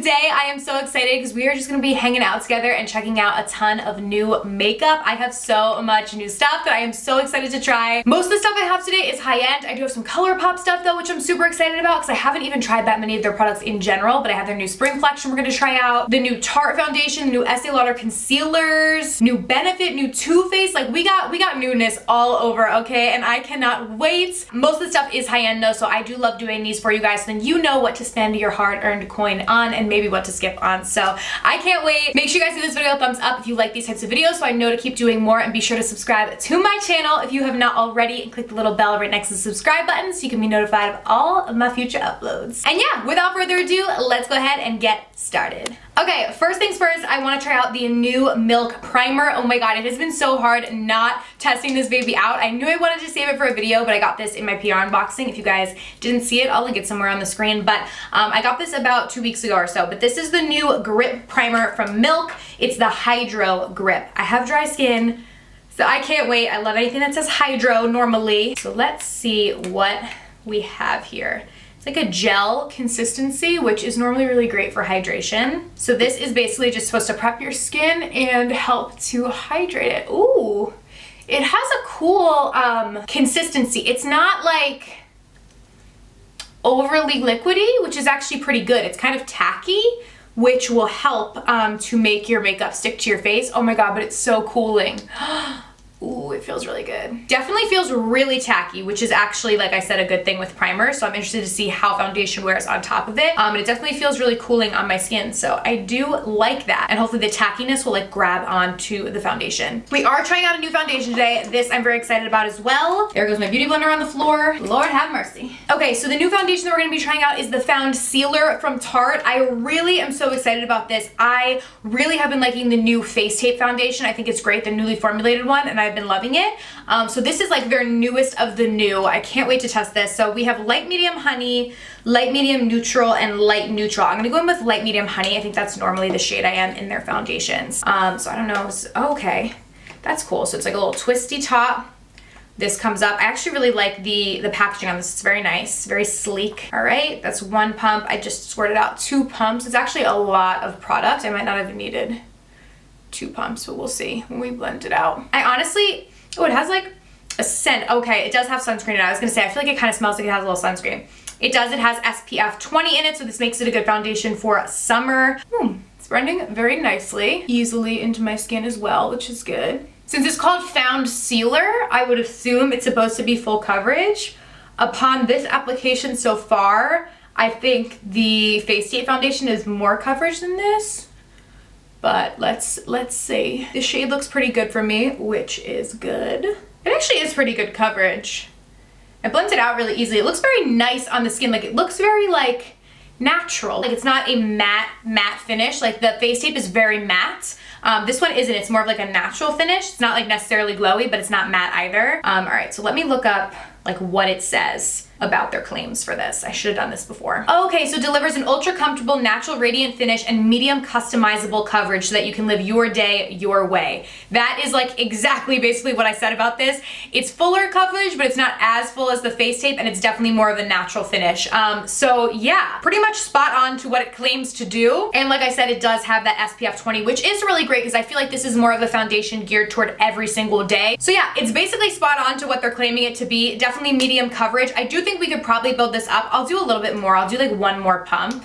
Today I am so excited because we are just gonna be hanging out together and checking out a ton of new makeup. I have so much new stuff that I am so excited to try. Most of the stuff I have today is high-end. I do have some ColourPop stuff though, which I'm super excited about because I haven't even tried that many of their products in general, but I have their new spring collection we're gonna try out, the new Tarte foundation, the new Estee Lauder concealers, new Benefit, new Too Faced. Like we got newness all over, okay? And I cannot wait. Most of the stuff is high-end though, so I do love doing these for you guys, so then you know what to spend your hard-earned coin on and maybe what to skip on. So I can't wait. Make sure you guys give this video a thumbs up if you like these types of videos so I know to keep doing more, and be sure to subscribe to my channel if you have not already, and click the little bell right next to the subscribe button so you can be notified of all of my future uploads. And yeah, without further ado, let's go ahead and get started. Okay, first things first, I want to try out the new Milk Primer. Oh my god, it has been so hard not testing this baby out. I knew I wanted to save it for a video, but I got this in my PR unboxing. If you guys didn't see it, I'll link it somewhere on the screen, but I got this about 2 weeks ago or so. But this is the new Grip Primer from Milk. It's the Hydro Grip. I have dry skin, so I can't wait. I love anything that says Hydro normally. So let's see what we have here. It's like a gel consistency, which is normally really great for hydration. So this is basically just supposed to prep your skin and help to hydrate it. Ooh, it has a cool consistency. It's not like overly liquidy, which is actually pretty good. It's kind of tacky, which will help to make your makeup stick to your face. Oh my god, but it's so cooling. Ooh, it feels really good. Definitely feels really tacky, which is actually, like I said, a good thing with primer. So I'm interested to see how foundation wears on top of it. And it definitely feels really cooling on my skin. So I do like that. And hopefully the tackiness will like grab onto the foundation. We are trying out a new foundation today. This I'm very excited about as well. There goes my beauty blender on the floor. Lord have mercy. Okay, so the new foundation that we're gonna be trying out is the Foundsealer from Tarte. I really am so excited about this. I really have been liking the new Face Tape foundation. I think it's great, the newly formulated one, and I've been loving it. So this is like their newest of the new. I can't wait to test this. So we have light, medium, honey, light, medium, neutral, and light neutral. I'm gonna go in with light, medium, honey. I think that's normally the shade I am in their foundations. So I don't know. Okay, that's cool. So it's like a little twisty top. This comes up. I actually really like the packaging on this. It's very nice, very sleek. All right, that's one pump. I just squirted out 2 pumps. It's actually a lot of product. I might not have needed 2 pumps, but we'll see when we blend it out. I honestly, oh, it has like a scent. Okay, it does have sunscreen in it. I was gonna say, I feel like it kind of smells like it has a little sunscreen. It does, it has SPF 20 in it, so this makes it a good foundation for summer. It's blending very nicely, easily into my skin as well, which is good. Since it's called Foundsealer, I would assume it's supposed to be full coverage. Upon this application so far, I think the Face Tape foundation is more coverage than this. But let's see. The shade looks pretty good for me, which is good. It actually is pretty good coverage. It blends it out really easily. It looks very nice on the skin. Like it looks very like natural. Like it's not a matte finish. Like the Face Tape is very matte. This one isn't. It's more of like a natural finish. It's not like necessarily glowy, but it's not matte either. All right, so let me look up like what it says about their claims for this. I should have done this before. Okay, so delivers an ultra comfortable natural radiant finish and medium customizable coverage so that you can live your day your way. That is like exactly basically what I said about this. It's fuller coverage, but it's not as full as the Face Tape, and it's definitely more of a natural finish. So yeah, pretty much spot on to what it claims to do. And like I said, it does have that SPF 20, which is really great because I feel like this is more of a foundation geared toward every single day. So yeah, it's basically spot on to what they're claiming it to be. Definitely medium coverage. I do think we could probably build this up. I'll do a little bit more. I'll do like 1 more pump.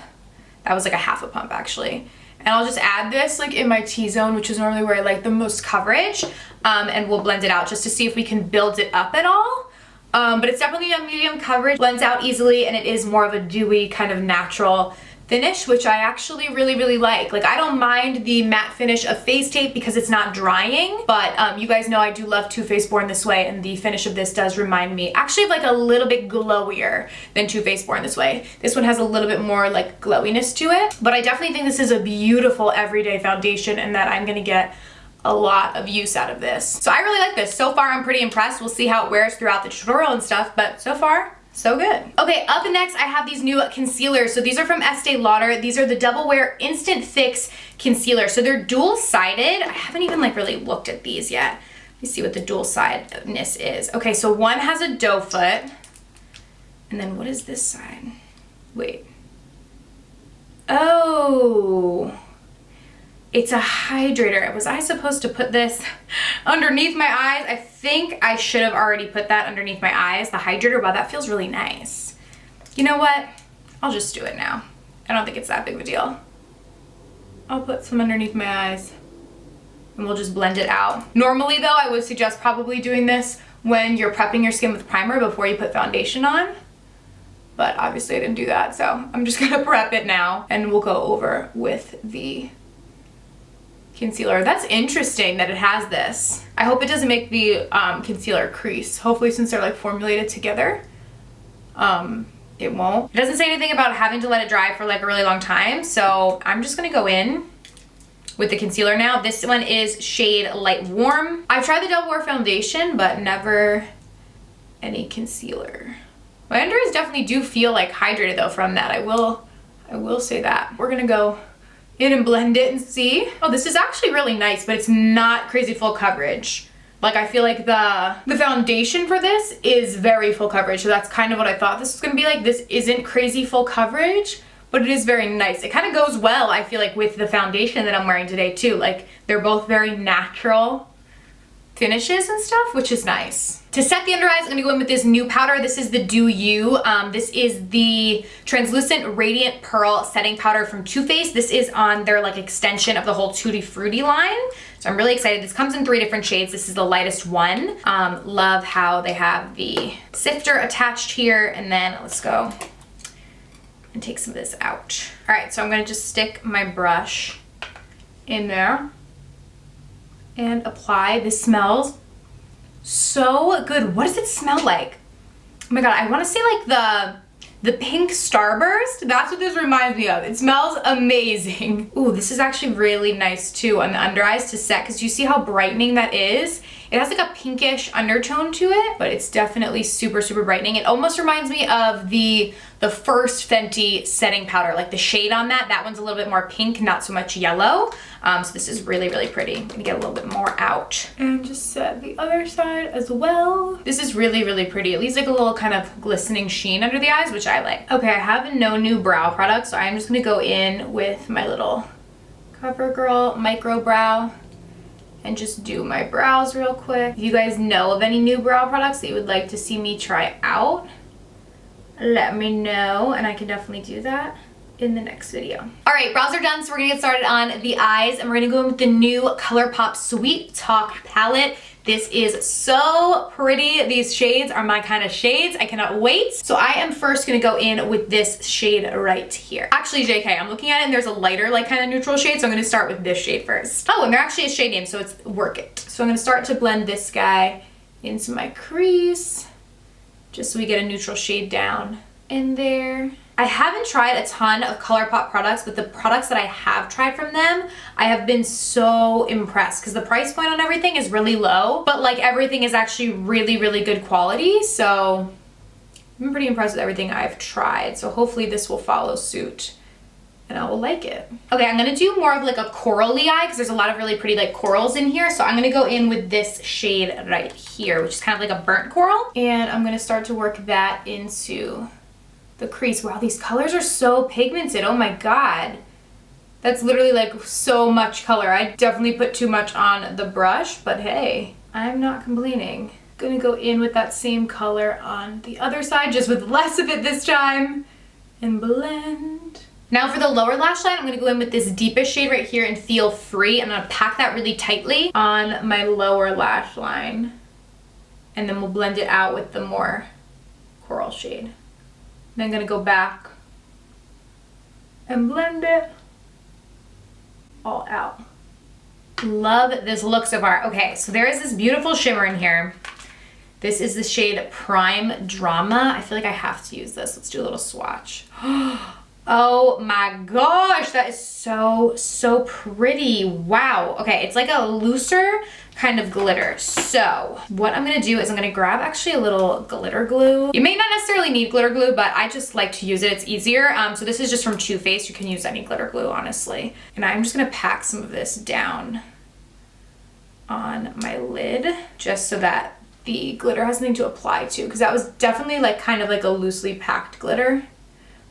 That was like a half a pump actually. And I'll just add this like in my T-zone, which is normally where I like the most coverage. And we'll blend it out just to see if we can build it up at all. But it's definitely a medium coverage, blends out easily, and it is more of a dewy kind of natural finish, which I actually really like. Like I don't mind the matte finish of Face Tape because it's not drying, but you guys know I do love Too Faced Born This Way, and the finish of this does remind me actually of like a little bit glowier than Too Faced Born This Way. This one has a little bit more like glowiness to it, but I definitely think this is a beautiful everyday foundation and that I'm gonna get a lot of use out of this. So I really like this. So far I'm pretty impressed. We'll see how it wears throughout the tutorial and stuff, but so far so good. Okay, up next I have these new concealers. So these are from Estee Lauder. These are the Double Wear Instant Fix Concealer. So they're dual-sided. I haven't even like really looked at these yet. Let me see what the dual-sidedness is. Okay, so one has a doe foot. And then what is this side? Wait. Oh, Ooh. It's a hydrator. Was I supposed to put this underneath my eyes? I think I should have already put that underneath my eyes. The hydrator, wow, that feels really nice. You know what? I'll just do it now. I don't think it's that big of a deal. I'll put some underneath my eyes and we'll just blend it out. Normally though, I would suggest probably doing this when you're prepping your skin with primer before you put foundation on. But obviously I didn't do that, so I'm just gonna prep it now and we'll go over with the concealer. That's interesting that it has this. I hope it doesn't make the concealer crease. Hopefully, since they're like formulated together, it won't. It doesn't say anything about having to let it dry for like a really long time, so I'm just gonna go in with the concealer now. This one is shade Light Warm. I've tried the Double Wear foundation, but never any concealer. My under eyes definitely do feel like hydrated though from that. I will say that. We're gonna go in and blend it and see. Oh, this is actually really nice, but it's not crazy full coverage. Like I feel like the foundation for this is very full coverage, so that's kind of what I thought this was gonna be like. This isn't crazy full coverage, but it is very nice. It kind of goes well, I feel like, with the foundation that I'm wearing today too. Like they're both very natural finishes and stuff, which is nice. To set the under eyes, I'm gonna go in with this new powder. This is the Do You. This is the Translucent Radiant Pearl Setting Powder from Too Faced. This is on their like extension of the whole Tutti Frutti line. So I'm really excited. This comes in 3 different shades. This is the lightest one. Love how they have the sifter attached here. And then let's go and take some of this out. All right, so I'm gonna just stick my brush in there and apply. This smells so good. What does it smell like? Oh my god, I want to say like the pink Starburst. That's what this reminds me of. It smells amazing. Ooh, this is actually really nice too on the under eyes to set, because you see how brightening that is? It has like a pinkish undertone to it, but it's definitely super, super brightening. It almost reminds me of the first Fenty setting powder, like the shade on that one's a little bit more pink, not so much yellow. So this is really, really pretty. I'm gonna get a little bit more out and just set the other side as well. This is really, really pretty. It leaves like a little kind of glistening sheen under the eyes, which I like. Okay, I have no new brow products, so I'm just gonna go in with my little CoverGirl Micro Brow and just do my brows real quick. If you guys know of any new brow products that you would like to see me try out, let me know and I can definitely do that in the next video. All right, brows are done, so we're gonna get started on the eyes, and we're gonna go in with the new ColourPop Sweet Talk palette. This is so pretty. These shades are my kind of shades. I cannot wait. So I am first gonna go in with this shade right here. Actually, JK, I'm looking at it and there's a lighter, like kind of neutral shade, so I'm gonna start with this shade first. Oh, and there actually is shade name, so it's Work It. So I'm gonna start to blend this guy into my crease, just so we get a neutral shade down in there. I haven't tried a ton of ColourPop products, but the products that I have tried from them, I have been so impressed, because the price point on everything is really low, but like everything is actually really, really good quality. So I'm pretty impressed with everything I've tried. So hopefully this will follow suit and I will like it. Okay, I'm gonna do more of like a corally eye, because there's a lot of really pretty like corals in here. So I'm gonna go in with this shade right here, which is kind of like a burnt coral. And I'm gonna start to work that into the crease. Wow, these colors are so pigmented. Oh my god. That's literally like so much color. I definitely put too much on the brush, but hey, I'm not complaining. Gonna go in with that same color on the other side, just with less of it this time, and blend. Now for the lower lash line, I'm gonna go in with this deepest shade right here and Feel Free. I'm gonna pack that really tightly on my lower lash line, and then we'll blend it out with the more coral shade. Then I'm gonna go back and blend it all out. Love this look so far. Okay, so there is this beautiful shimmer in here. This is the shade Prime Drama. I feel like I have to use this. Let's do a little swatch. Oh my gosh, that is so, so pretty. Wow. Okay, it's like a looser kind of glitter. So what I'm gonna do is I'm gonna grab actually a little glitter glue. You may not necessarily need glitter glue, but I just like to use it. It's easier. So this is just from Too Faced. You can use any glitter glue, honestly. And I'm just gonna pack some of this down on my lid, just so that the glitter has something to apply to, because that was definitely like kind of like a loosely packed glitter.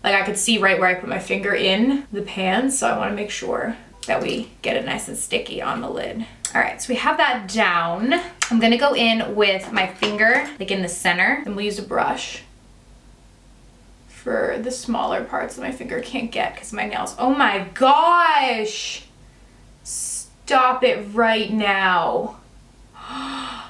Like I could see right where I put my finger in the pan, so I wanna make sure that we get it nice and sticky on the lid. All right, so we have that down. I'm gonna go in with my finger, like in the center, and we'll use a brush for the smaller parts that my finger can't get because of my nails. Oh my gosh! Stop it right now. Wow.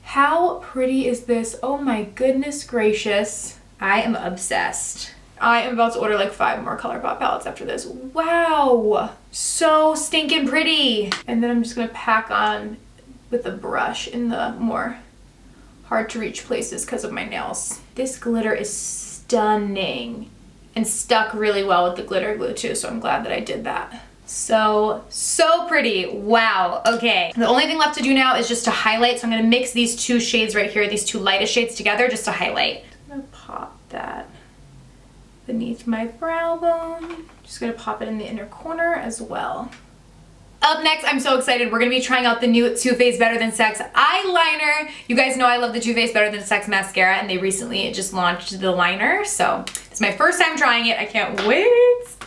How pretty is this? Oh my goodness gracious. I am obsessed. I am about to order like 5 more ColourPop palettes after this. Wow, so stinking pretty. And then I'm just gonna pack on with a brush in the more hard to reach places because of my nails. This glitter is stunning and stuck really well with the glitter glue too, so I'm glad that I did that. So pretty. Wow. Okay, the only thing left to do now is just to highlight. So I'm gonna mix these 2 shades right here, these 2 lightest shades together just to highlight. I'm gonna pop that beneath my brow bone. Just gonna pop it in the inner corner as well. Up next, I'm so excited. We're gonna be trying out the new Too Faced Better Than Sex eyeliner. You guys know I love the Too Faced Better Than Sex mascara, and they recently just launched the liner. So it's my first time trying it. I can't wait.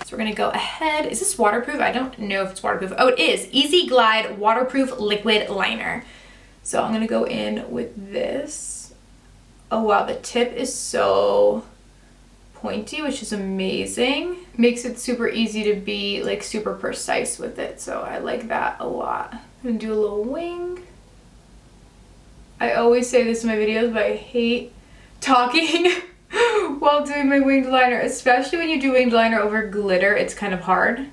So we're gonna go ahead. Is this waterproof? I don't know if it's waterproof. Oh, it is. Easy Glide Waterproof Liquid Liner. So I'm gonna go in with this. Oh wow, the tip is so pointy, which is amazing. Makes it super easy to be like super precise with it, so I like that a lot. I'm gonna do a little wing. I always say this in my videos, but I hate talking while doing my winged liner, especially when you do winged liner over glitter. It's kind of hard,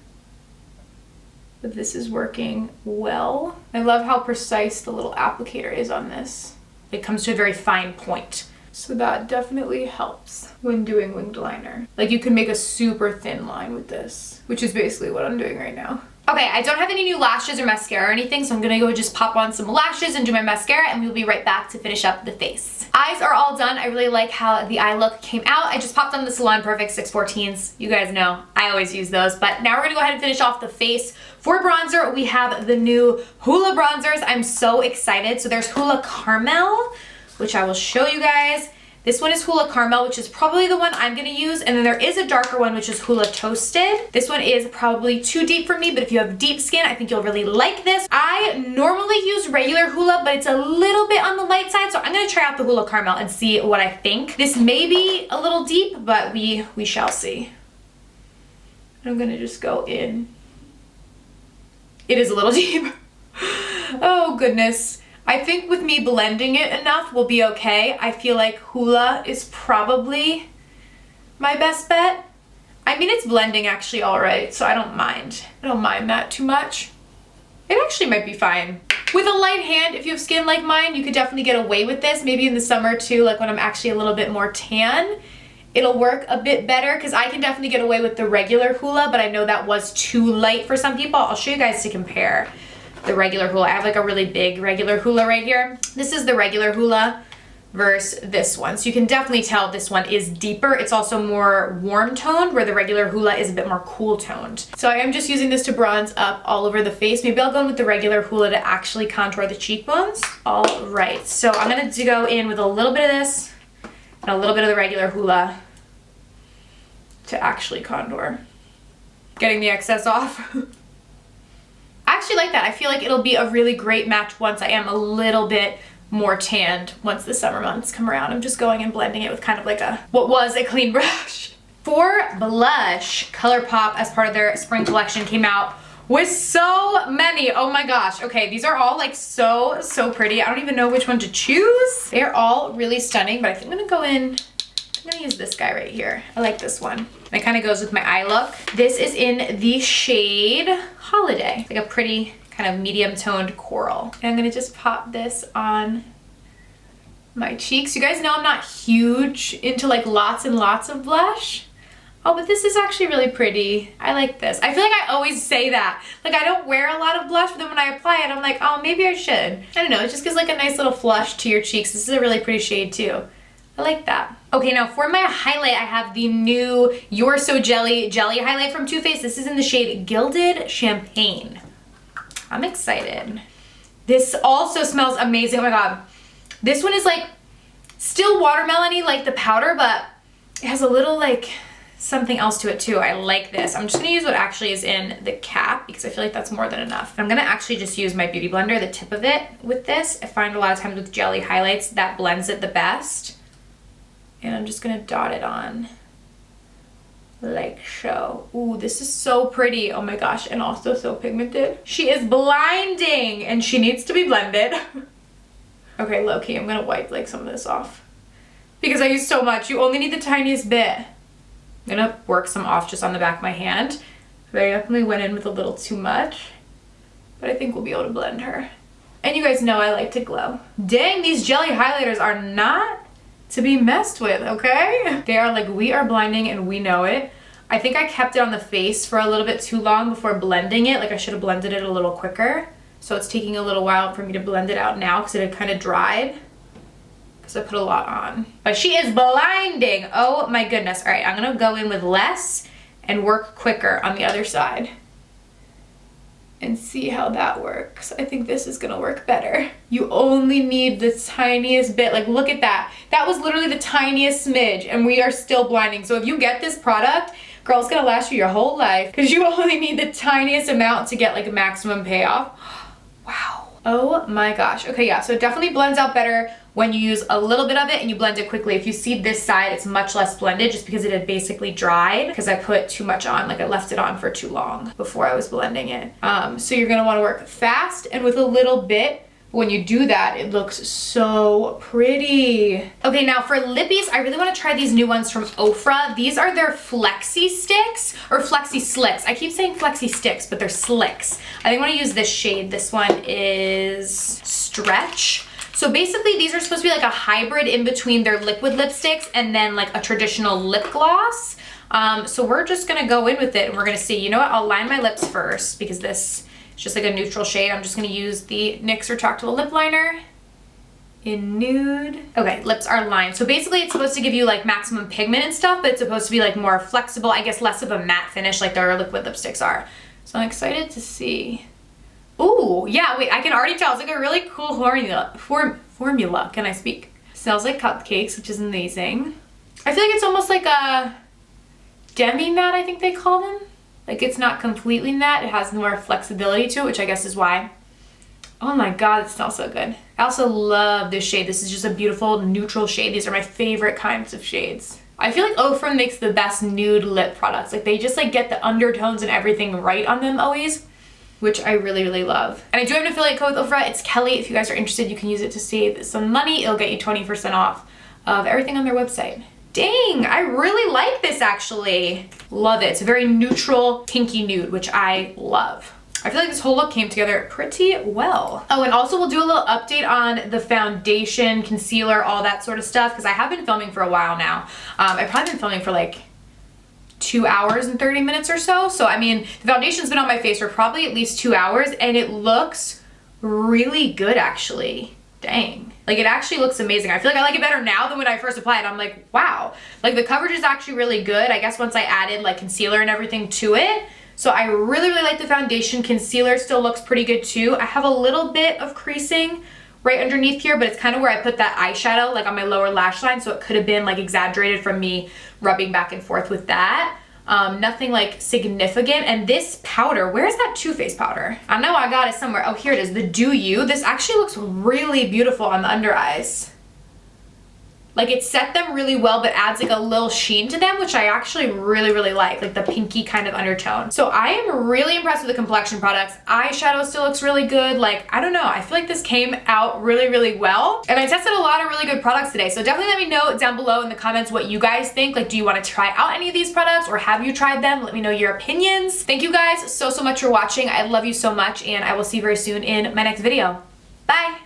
but this is working well. I love how precise the little applicator is on this. It comes to a very fine point. So that definitely helps when doing winged liner. Like you can make a super thin line with this, which is basically what I'm doing right now. Okay, I don't have any new lashes or mascara or anything, so I'm gonna go just pop on some lashes and do my mascara, and we'll be right back to finish up the face. Eyes are all done. I really like how the eye look came out. I just popped on the Salon Perfect 614s. You guys know I always use those, but now we're gonna go ahead and finish off the face. For bronzer, we have the new Hoola bronzers. I'm so excited. So there's Hoola Caramel, which I will show you guys. This one is Hoola Caramel, which is probably the one I'm gonna use. And then there is a darker one, which is Hoola Toasted. This one is probably too deep for me, but if you have deep skin, I think you'll really like this. I normally use regular Hoola, but it's a little bit on the light side, so I'm gonna try out the Hoola Caramel and see what I think. This may be a little deep, but we shall see. I'm gonna just go in. It is a little deep. Oh goodness. I think with me blending it enough, we'll be okay. I feel like Hoola is probably my best bet. I mean, it's blending actually all right, so I don't mind. I don't mind that too much. It actually might be fine. With a light hand, if you have skin like mine, you could definitely get away with this. Maybe in the summer too, like when I'm actually a little bit more tan, it'll work a bit better because I can definitely get away with the regular Hoola, but I know that was too light for some people. I'll show you guys to compare the regular Hoola. I have like a really big regular Hoola right here. This is the regular Hoola versus this one. So you can definitely tell this one is deeper. It's also more warm toned, where the regular Hoola is a bit more cool toned. So I am just using this to bronze up all over the face. Maybe I'll go in with the regular Hoola to actually contour the cheekbones. All right, so I'm gonna go in with a little bit of this and a little bit of the regular Hoola to actually contour. Getting the excess off. I actually like that. I feel like it'll be a really great match once I am a little bit more tanned once the summer months come around. I'm just going and blending it with kind of like what was a clean brush. For blush, ColourPop, as part of their spring collection, came out with so many. Oh my gosh. Okay, these are all like so pretty. I don't even know which one to choose. They're all really stunning, but I think I'm gonna go in. I'm gonna use this guy right here. I like this one. It kind of goes with my eye look. This is in the shade Holiday, like a pretty kind of medium toned coral. And I'm gonna just pop this on my cheeks. You guys know I'm not huge into like lots and lots of blush. Oh, but this is actually really pretty. I like this. I feel like I always say that. Like I don't wear a lot of blush, but then when I apply it, I'm like, oh, maybe I should. I don't know, it just gives like a nice little flush to your cheeks. This is a really pretty shade too. I like that. Okay, now for my highlight, I have the new You're So Jelly highlight from Too Faced. This is in the shade Gilded Champagne. I'm excited. This also smells amazing. Oh my God. This one is like still watermelon-y like the powder, but It has a little like something else to it too. I like this. I'm just gonna use what actually is in the cap because I feel like that's more than enough. I'm gonna actually just use my beauty blender, the tip of it with this. I find a lot of times with jelly highlights that blends it the best. And I'm just gonna dot it on like so. Ooh, this is so pretty. Oh my gosh, and also so pigmented. She is blinding and she needs to be blended. Okay, low-key, I'm gonna wipe like some of this off because I use so much. You only need the tiniest bit. I'm gonna work some off just on the back of my hand. I definitely went in with a little too much, but I think we'll be able to blend her. And you guys know I like to glow. Dang, these jelly highlighters are not to be messed with, okay? They are like, we are blinding and we know it. I think I kept it on the face for a little bit too long before blending it. Like I should have blended it a little quicker. So it's taking a little while for me to blend it out now because it had kind of dried. Because I put a lot on. But she is blinding. Oh my goodness. All right, I'm gonna go in with less and work quicker on the other side. And see how that works. I think this is gonna work better. You only need the tiniest bit. Like look at that. That was literally the tiniest smidge and we are still blinding. So if you get this product, girl, it's gonna last you your whole life because you only need the tiniest amount to get like a maximum payoff. Wow. Oh my gosh. Okay, yeah, so it definitely blends out better when you use a little bit of it and you blend it quickly. If you see this side, it's much less blended just because it had basically dried because I put too much on, like I left it on for too long before I was blending it. So you're gonna wanna work fast and with a little bit. When you do that, it looks so pretty. Okay, now for lippies, I really wanna try these new ones from Ofra. These are their Flexi Sticks, or Flexi Slicks. I keep saying Flexi Sticks, but they're Slicks. I think I wanna use this shade. This one is Stretch. So basically these are supposed to be like a hybrid in between their liquid lipsticks and then like a traditional lip gloss. So we're just gonna go in with it and we're gonna see. You know what, I'll line my lips first because this is just like a neutral shade. I'm just gonna use the NYX Retractable Lip Liner in Nude. Okay, lips are lined. So basically it's supposed to give you like maximum pigment and stuff, but it's supposed to be like more flexible, I guess less of a matte finish like their liquid lipsticks are. So I'm excited to see. Ooh, yeah, wait, I can already tell. It's like a really cool formula. Can I speak? Smells like cupcakes, which is amazing. I feel like it's almost like a demi matte, I think they call them. Like it's not completely matte. It has more flexibility to it, which I guess is why. Oh my God, it smells so good. I also love this shade. This is just a beautiful neutral shade. These are my favorite kinds of shades. I feel like Ofra makes the best nude lip products. Like they just like get the undertones and everything right on them always, which I really, really love. And I do have an affiliate code with Ofra. It's Kelly. If you guys are interested, you can use it to save some money. It'll get you 20% off of everything on their website. Dang, I really like this actually. Love it. It's a very neutral, pinky nude, which I love. I feel like this whole look came together pretty well. Oh, and also we'll do a little update on the foundation, concealer, all that sort of stuff, because I have been filming for a while now. I've probably been filming for like 2 hours and 30 minutes or so. So, I mean, the foundation's been on my face for probably at least 2 hours, and it looks really good, actually. Dang. Like, it actually looks amazing. I feel like I like it better now than when I first applied. I'm like, wow. Like, the coverage is actually really good. I guess once I added, like, concealer and everything to it. So I really, really like the foundation. Concealer still looks pretty good, too. I have a little bit of creasing right underneath here, but it's kind of where I put that eyeshadow, like, on my lower lash line, so it could have been, like, exaggerated from me rubbing back and forth with that. Nothing, like, significant. And this powder, where's that Too Faced powder? I know I got it somewhere. Oh, here it is, the Do You. This actually looks really beautiful on the under eyes. Like, it set them really well, but adds like a little sheen to them, which I actually really, really like the pinky kind of undertone. So I am really impressed with the complexion products. Eyeshadow still looks really good. Like, I don't know, I feel like this came out really, really well. And I tested a lot of really good products today. So definitely let me know down below in the comments what you guys think. Like, do you want to try out any of these products or have you tried them? Let me know your opinions. Thank you guys so much for watching. I love you so much, and I will see you very soon in my next video. Bye.